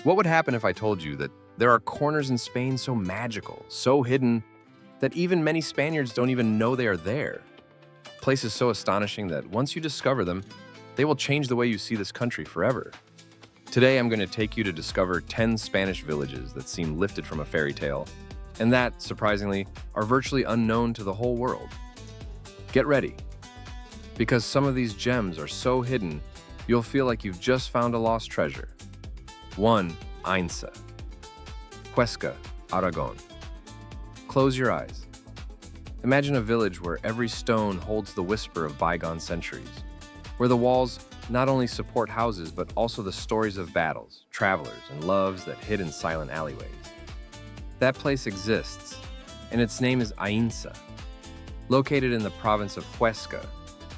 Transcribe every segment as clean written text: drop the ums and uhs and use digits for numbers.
What would happen if I told you that there are corners in Spain so magical, so hidden, that even many Spaniards don't even know they are there? Places so astonishing that once you discover them, they will change the way you see this country forever. Today, I'm going to take you to discover 10 Spanish villages that seem lifted from a fairy tale, and that, surprisingly, are virtually unknown to the whole world. Get ready, because some of these gems are so hidden, you'll feel like you've just found a lost treasure. 1. Ainsa, Huesca, Aragon. Close your eyes. Imagine a village where every stone holds the whisper of bygone centuries, where the walls not only support houses but also the stories of battles, travelers, and loves that hid in silent alleyways. That place exists, and its name is Ainsa. Located in the province of Huesca,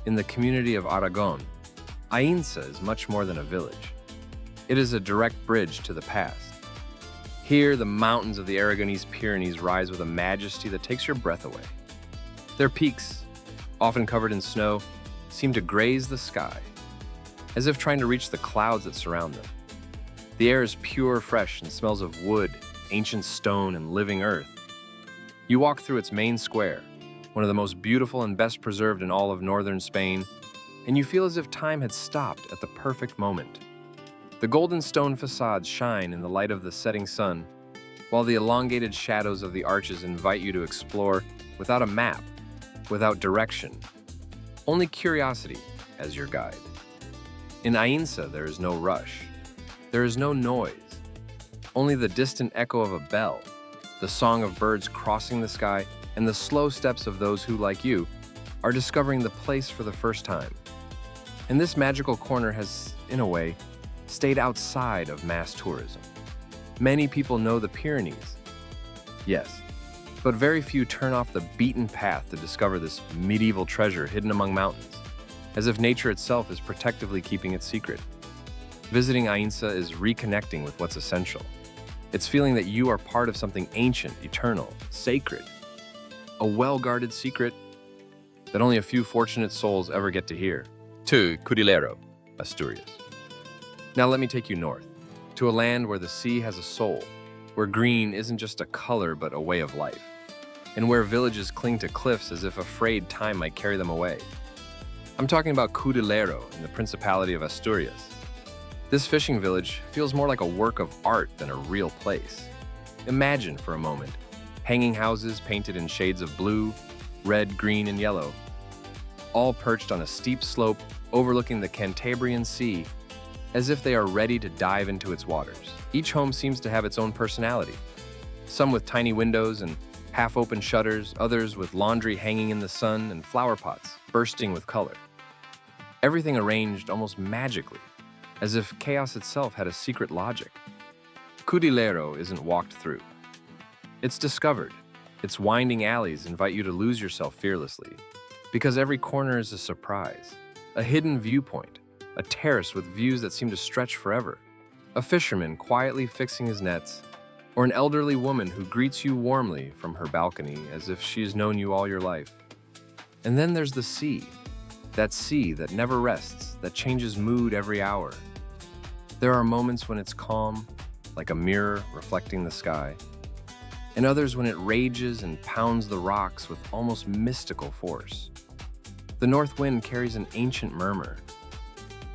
in the community of Aragon, Ainsa is much more than a village. It is a direct bridge to the past. Here, the mountains of the Aragonese Pyrenees rise with a majesty that takes your breath away. Their peaks, often covered in snow, seem to graze the sky, as if trying to reach the clouds that surround them. The air is pure, fresh, and smells of wood, ancient stone, and living earth. You walk through its main square, one of the most beautiful and best preserved in all of northern Spain, and you feel as if time had stopped at the perfect moment. The golden stone facades shine in the light of the setting sun, while the elongated shadows of the arches invite you to explore without a map, without direction, only curiosity as your guide. In Ainsa, there is no rush. There is no noise, only the distant echo of a bell, the song of birds crossing the sky, and the slow steps of those who, like you, are discovering the place for the first time. And this magical corner has, in a way, stayed outside of mass tourism. Many people know the Pyrenees, yes, but very few turn off the beaten path to discover this medieval treasure hidden among mountains, as if nature itself is protectively keeping it secret. Visiting Ainsa is reconnecting with what's essential. It's feeling that you are part of something ancient, eternal, sacred, a well-guarded secret that only a few fortunate souls ever get to hear. 2. Cudillero, Asturias. Now let me take you north, to a land where the sea has a soul, where green isn't just a color but a way of life, and where villages cling to cliffs as if afraid time might carry them away. I'm talking about Cudillero in the Principality of Asturias. This fishing village feels more like a work of art than a real place. Imagine for a moment, hanging houses painted in shades of blue, red, green, and yellow, all perched on a steep slope overlooking the Cantabrian Sea, as if they are ready to dive into its waters. Each home seems to have its own personality, some with tiny windows and half-open shutters, others with laundry hanging in the sun and flower pots bursting with color. Everything arranged almost magically, as if chaos itself had a secret logic. Cudillero isn't walked through. It's discovered. Its winding alleys invite you to lose yourself fearlessly, because every corner is a surprise, a hidden viewpoint, a terrace with views that seem to stretch forever, a fisherman quietly fixing his nets, or an elderly woman who greets you warmly from her balcony as if she's known you all your life. And then there's the sea that never rests, that changes mood every hour. There are moments when it's calm, like a mirror reflecting the sky, and others when it rages and pounds the rocks with almost mystical force. The north wind carries an ancient murmur,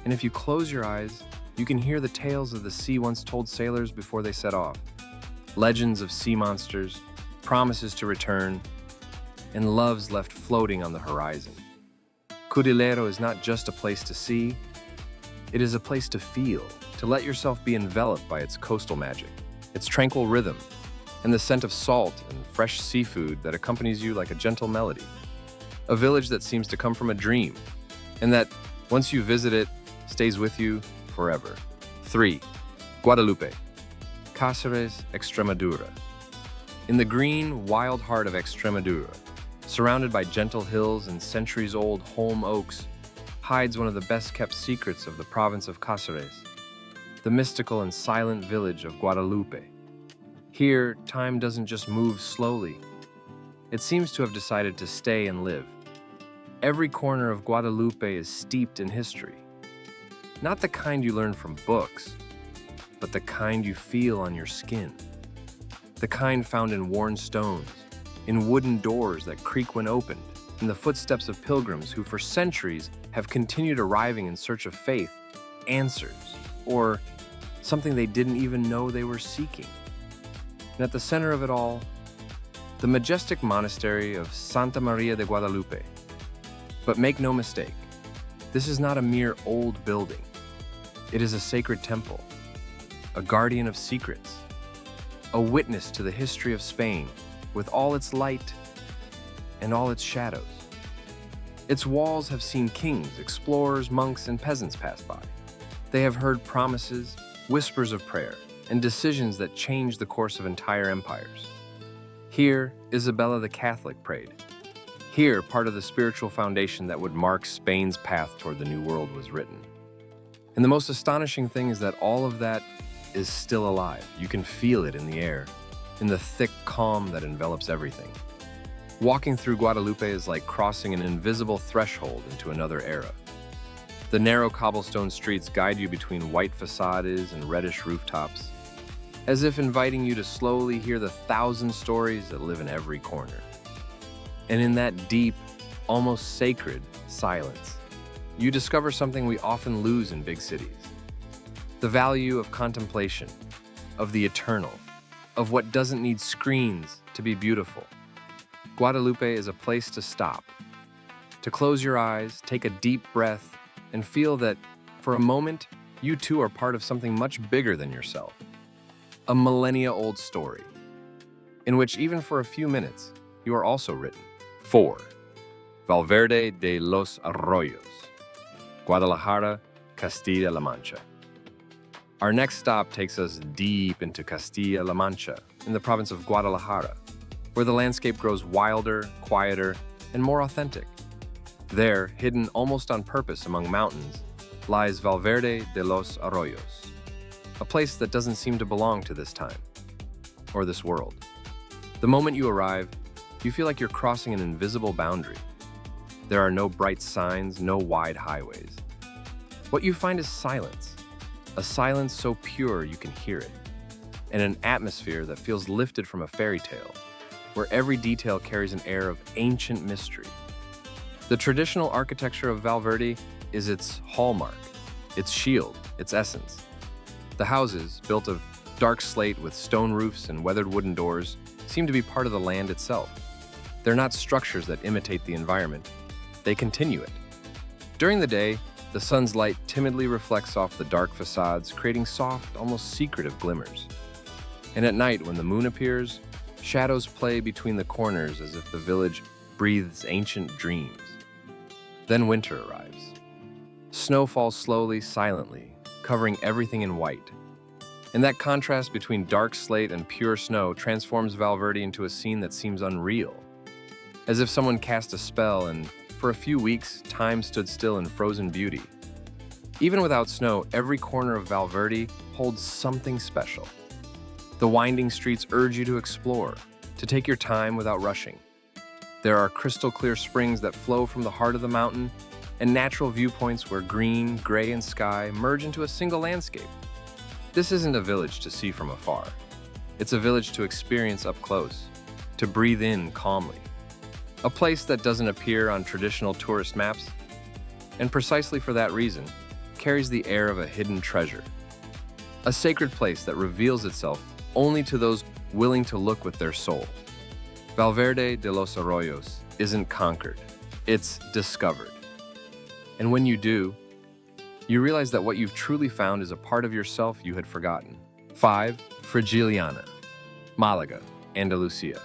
and if you close your eyes, you can hear the tales of the sea once told sailors before they set off. Legends of sea monsters, promises to return, and loves left floating on the horizon. Cudillero is not just a place to see, it is a place to feel, to let yourself be enveloped by its coastal magic, its tranquil rhythm, and the scent of salt and fresh seafood that accompanies you like a gentle melody. A village that seems to come from a dream, and that, once you visit it, stays with you forever. 3. Guadalupe, Cáceres, Extremadura. In the green, wild heart of Extremadura, surrounded by gentle hills and centuries-old holm oaks, hides one of the best-kept secrets of the province of Cáceres, the mystical and silent village of Guadalupe. Here, time doesn't just move slowly. It seems to have decided to stay and live. Every corner of Guadalupe is steeped in history. Not the kind you learn from books, but the kind you feel on your skin. The kind found in worn stones, in wooden doors that creak when opened, in the footsteps of pilgrims who for centuries have continued arriving in search of faith, answers, or something they didn't even know they were seeking. And at the center of it all, the majestic monastery of Santa Maria de Guadalupe. But make no mistake, this is not a mere old building. It is a sacred temple, a guardian of secrets, a witness to the history of Spain with all its light and all its shadows. Its walls have seen kings, explorers, monks, and peasants pass by. They have heard promises, whispers of prayer, and decisions that changed the course of entire empires. Here, Isabella the Catholic prayed. Here, part of the spiritual foundation that would mark Spain's path toward the New World was written. And the most astonishing thing is that all of that is still alive. You can feel it in the air, in the thick calm that envelops everything. Walking through Guadalupe is like crossing an invisible threshold into another era. The narrow cobblestone streets guide you between white facades and reddish rooftops, as if inviting you to slowly hear the 1,000 stories that live in every corner. And in that deep, almost sacred silence, you discover something we often lose in big cities. The value of contemplation, of the eternal, of what doesn't need screens to be beautiful. Guadalupe is a place to stop, to close your eyes, take a deep breath, and feel that, for a moment, you too are part of something much bigger than yourself. A millennia-old story, in which even for a few minutes, you are also written. 4. Valverde de los Arroyos, Guadalajara, Castilla-La Mancha. Our next stop takes us deep into Castilla-La Mancha, in the province of Guadalajara, where the landscape grows wilder, quieter, and more authentic. There, hidden almost on purpose among mountains, lies Valverde de los Arroyos, a place that doesn't seem to belong to this time, or this world. The moment you arrive, you feel like you're crossing an invisible boundary. There are no bright signs, no wide highways. What you find is silence, a silence so pure you can hear it, and an atmosphere that feels lifted from a fairy tale, where every detail carries an air of ancient mystery. The traditional architecture of Valverde is its hallmark, its shield, its essence. The houses, built of dark slate with stone roofs and weathered wooden doors, seem to be part of the land itself. They're not structures that imitate the environment, they continue it. During the day, the sun's light timidly reflects off the dark facades, creating soft, almost secretive glimmers. And at night, when the moon appears, shadows play between the corners as if the village breathes ancient dreams. Then winter arrives. Snow falls slowly, silently, covering everything in white. And that contrast between dark slate and pure snow transforms Valverde into a scene that seems unreal. As if someone cast a spell and, for a few weeks, time stood still in frozen beauty. Even without snow, every corner of Valverde holds something special. The winding streets urge you to explore, to take your time without rushing. There are crystal-clear springs that flow from the heart of the mountain, and natural viewpoints where green, gray, and sky merge into a single landscape. This isn't a village to see from afar. It's a village to experience up close, to breathe in calmly. A place that doesn't appear on traditional tourist maps, and precisely for that reason, carries the air of a hidden treasure. A sacred place that reveals itself only to those willing to look with their soul. Valverde de los Arroyos isn't conquered, it's discovered. And when you do, you realize that what you've truly found is a part of yourself you had forgotten. 5. Frigiliana, Malaga, Andalusia.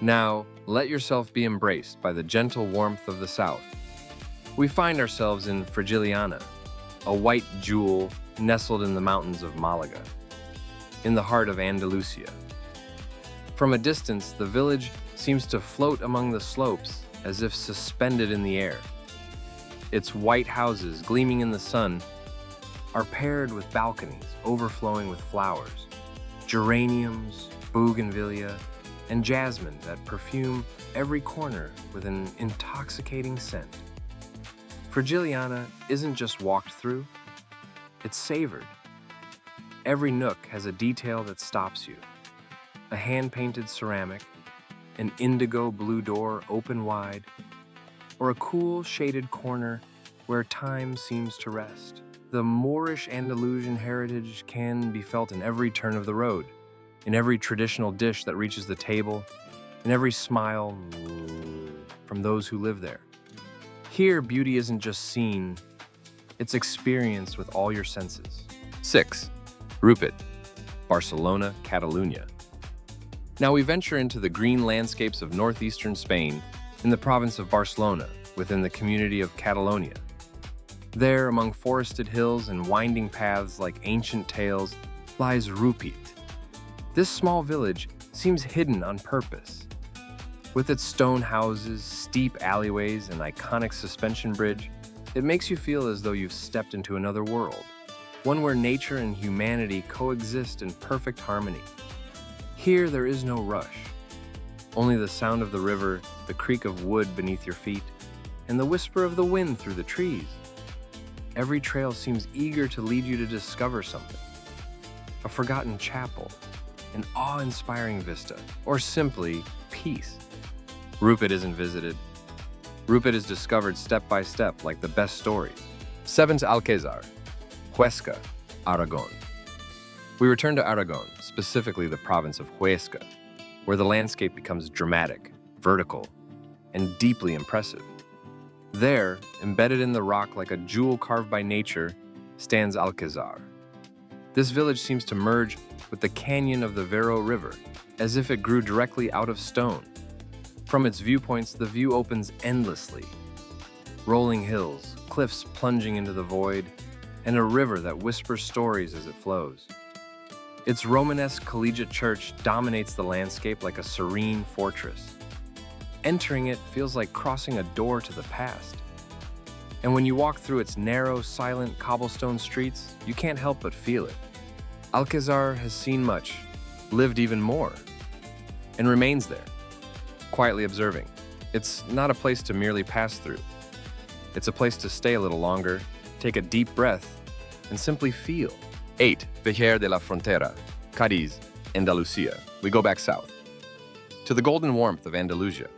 Now, let yourself be embraced by the gentle warmth of the south. We find ourselves in Frigiliana, a white jewel nestled in the mountains of Malaga, in the heart of Andalusia. From a distance, the village seems to float among the slopes as if suspended in the air. Its white houses, gleaming in the sun, are paired with balconies overflowing with flowers, geraniums, bougainvillea, and jasmine that perfume every corner with an intoxicating scent. Frigiliana isn't just walked through, it's savored. Every nook has a detail that stops you. A hand-painted ceramic, an indigo blue door open wide, or a cool shaded corner where time seems to rest. The Moorish Andalusian heritage can be felt in every turn of the road, in every traditional dish that reaches the table, in every smile from those who live there. Here, beauty isn't just seen, it's experienced with all your senses. 6. Rupit, Barcelona, Catalonia. Now we venture into the green landscapes of northeastern Spain in the province of Barcelona, within the community of Catalonia. There, among forested hills and winding paths like ancient tales, lies Rupit. This small village seems hidden on purpose. With its stone houses, steep alleyways, and iconic suspension bridge, it makes you feel as though you've stepped into another world, one where nature and humanity coexist in perfect harmony. Here there is no rush, only the sound of the river, the creak of wood beneath your feet, and the whisper of the wind through the trees. Every trail seems eager to lead you to discover something. A forgotten chapel, an awe-inspiring vista, or simply peace. Rupit isn't visited. Rupit is discovered step by step like the best stories. 7. Alquézar, Huesca, Aragon. We return to Aragon, specifically the province of Huesca, where the landscape becomes dramatic, vertical, and deeply impressive. There, embedded in the rock like a jewel carved by nature, stands Alquézar. This village seems to merge with the canyon of the Vero River, as if it grew directly out of stone. From its viewpoints, the view opens endlessly. Rolling hills, cliffs plunging into the void, and a river that whispers stories as it flows. Its Romanesque collegiate church dominates the landscape like a serene fortress. Entering it feels like crossing a door to the past. And when you walk through its narrow, silent cobblestone streets, you can't help but feel it. Alquézar has seen much, lived even more, and remains there, quietly observing. It's not a place to merely pass through. It's a place to stay a little longer, take a deep breath, and simply feel. 8. Vejer de la Frontera, Cádiz, Andalusia. We go back south, to the golden warmth of Andalusia,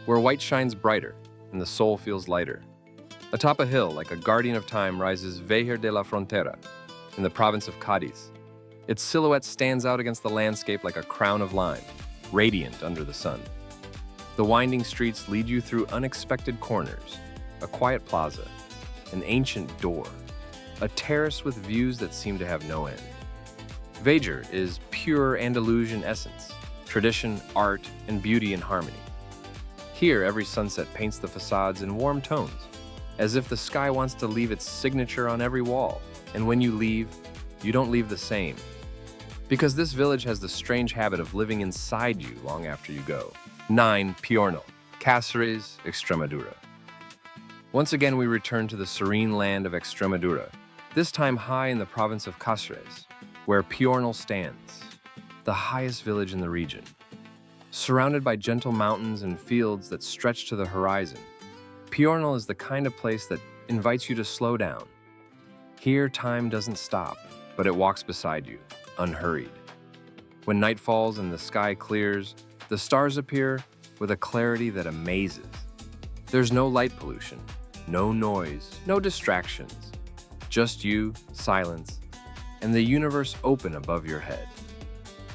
where white shines brighter and the soul feels lighter. Atop a hill, like a guardian of time, rises Vejer de la Frontera, in the province of Cádiz. Its silhouette stands out against the landscape like a crown of lime, radiant under the sun. The winding streets lead you through unexpected corners, a quiet plaza, an ancient door, a terrace with views that seem to have no end. Vejer is pure Andalusian essence, tradition, art, and beauty in harmony. Here, every sunset paints the facades in warm tones, as if the sky wants to leave its signature on every wall. And when you leave, you don't leave the same. Because this village has the strange habit of living inside you long after you go. 9. Piornal, Cáceres, Extremadura. Once again, we return to the serene land of Extremadura, this time high in the province of Cáceres, where Piornal stands, the highest village in the region. Surrounded by gentle mountains and fields that stretch to the horizon, Piornal is the kind of place that invites you to slow down. Here, time doesn't stop, but it walks beside you, unhurried. When night falls and the sky clears, the stars appear with a clarity that amazes. There's no light pollution, no noise, no distractions. Just you, silence, and the universe open above your head.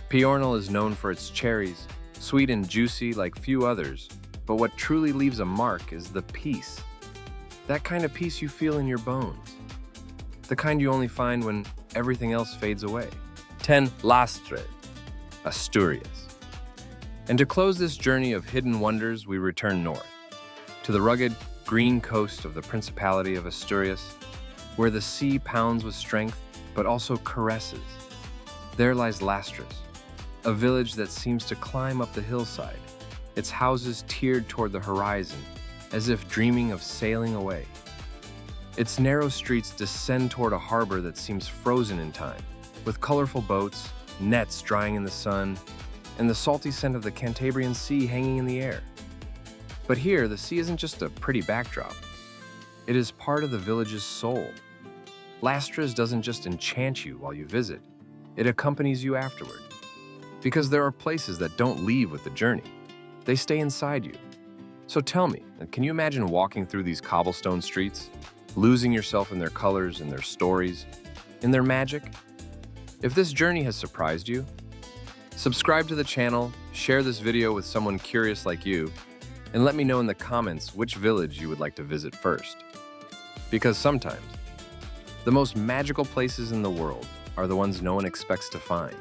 Piornal is known for its cherries, sweet and juicy like few others, but what truly leaves a mark is the peace. That kind of peace you feel in your bones. The kind you only find when everything else fades away. 10. Lastres, Asturias. And to close this journey of hidden wonders, we return north, to the rugged, green coast of the Principality of Asturias, where the sea pounds with strength, but also caresses. There lies Lastres, a village that seems to climb up the hillside, its houses tiered toward the horizon, as if dreaming of sailing away. Its narrow streets descend toward a harbor that seems frozen in time, with colorful boats, nets drying in the sun, and the salty scent of the Cantabrian Sea hanging in the air. But here, the sea isn't just a pretty backdrop. It is part of the village's soul. Lastres doesn't just enchant you while you visit. It accompanies you afterward. Because there are places that don't leave with the journey. They stay inside you. So tell me, can you imagine walking through these cobblestone streets, losing yourself in their colors, in their stories, in their magic? If this journey has surprised you, subscribe to the channel, share this video with someone curious like you, and let me know in the comments which village you would like to visit first. Because sometimes, the most magical places in the world are the ones no one expects to find.